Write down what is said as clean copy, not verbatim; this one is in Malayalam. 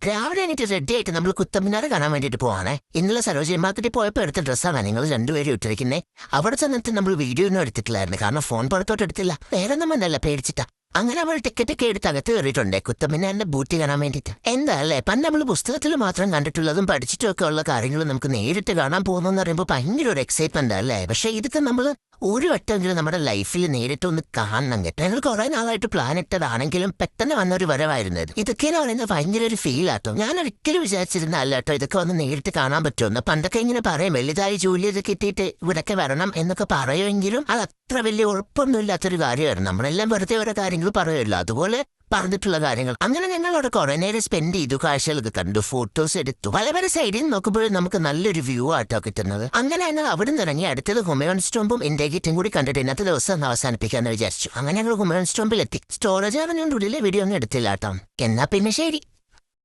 രാവിലെ എനിക്ക് റെഡി ആയിട്ട് നമ്മൾ കുത്തമ്മിനാറ് കാണാൻ വേണ്ടിയിട്ട് പോവാണേ. ഇന്നലെ സരോജിനി മാർക്കറ്റിൽ പോയപ്പോൾ എടുത്ത ഡ്രസ്സാണ് നിങ്ങൾ രണ്ടുപേരും ഇട്ടിരിക്കുന്നത്. അവിടെ ചെന്നിട്ട് നമ്മൾ വീഡിയോ ഒന്നും എടുത്തിട്ടില്ലായിരുന്നു, കാരണം ഫോൺ പുറത്തോട്ട് എടുത്തില്ല. വേറെ ഒന്നും പേടിച്ചിട്ടാ. അങ്ങനെ അവൾ ടിക്കറ്റൊക്കെ എടുത്ത് അകത്ത് കയറിയിട്ടുണ്ട് കുത്തമ്മിനാറിന്റെ ബൂട്ടി കാണാൻ വേണ്ടിയിട്ട്. എന്താ അല്ലേ, പണ്ട് നമ്മൾ പുസ്തകത്തിൽ മാത്രം കണ്ടിട്ടുള്ളതും പഠിച്ചിട്ടും ഒക്കെ ഉള്ള കാര്യങ്ങൾ നമുക്ക് നേരിട്ട് കാണാൻ പോകുന്നെന്ന് പറയുമ്പോൾ ഭയങ്കര ഒരു എക്സൈറ്റ്മെന്റ് അല്ലേ. പക്ഷെ ഇതൊക്കെ നമ്മൾ ഒരു വട്ടമെങ്കിലും നമ്മുടെ ലൈഫിൽ നേരിട്ടൊന്ന് കാണണം കേട്ടോ. ഞങ്ങൾ കുറെ നാളായിട്ട് പ്ലാൻ ഇട്ടതാണെങ്കിലും പെട്ടെന്ന് വന്നൊരു വരവായിരുന്നത്. ഇതൊക്കെയെന്ന് പറയുന്നത് ഭയങ്കര ഒരു ഫീൽ ആട്ടോ. ഞാൻ ഒരിക്കലും വിചാരിച്ചിരുന്ന അല്ല കേട്ടോ ഇതൊക്കെ വന്ന് നേരിട്ട് കാണാൻ പറ്റുമെന്ന്. പണ്ടൊക്കെ ഇങ്ങനെ പറയും വലുതായി ജോലിയൊക്കെ കിട്ടിയിട്ട് ഇവിടൊക്കെ വരണം എന്നൊക്കെ പറയുമെങ്കിലും അത് അത്ര വലിയ ഉറപ്പൊന്നുമില്ലാത്തൊരു കാര്യമായിരുന്നു. നമ്മളെല്ലാം വെറുതെ ഓരോ കാര്യങ്ങൾ പറയുമല്ലോ, അതുപോലെ പറഞ്ഞിട്ടുള്ള കാര്യങ്ങൾ. അങ്ങനെ ഞങ്ങൾ അവിടെ കുറെ നേരം സ്പെൻഡ് ചെയ്തു, കാഴ്ചകളൊക്കെ കണ്ടു, ഫോട്ടോസ് എടുത്തു. പല പല സൈഡിൽ നിന്ന് നോക്കുമ്പോഴും നമുക്ക് നല്ലൊരു വ്യൂ ആട്ടോ കിട്ടുന്നത്. അങ്ങനെ ഞങ്ങൾ അവിടെ നിന്ന് ഇറങ്ങി അടുത്തത് ഹുമയോൺ സ്റ്റോമ്പും ഇന്ത്യ ഗേറ്റും കൂടി കണ്ടിട്ട് ഇന്നത്തെ ദിവസം അവസാനിപ്പിക്കാന്ന് വിചാരിച്ചു. അങ്ങനെ ഞങ്ങൾ ഹുമയോൺ സ്റ്റോമ്പിൽ എത്തി. സ്റ്റോറേജ് അറിഞ്ഞുകൊണ്ടുള്ളിലെ വീഡിയോ ഒന്നും എടുത്തില്ല കേട്ടോ. എന്നാ പിന്നെ ശരി.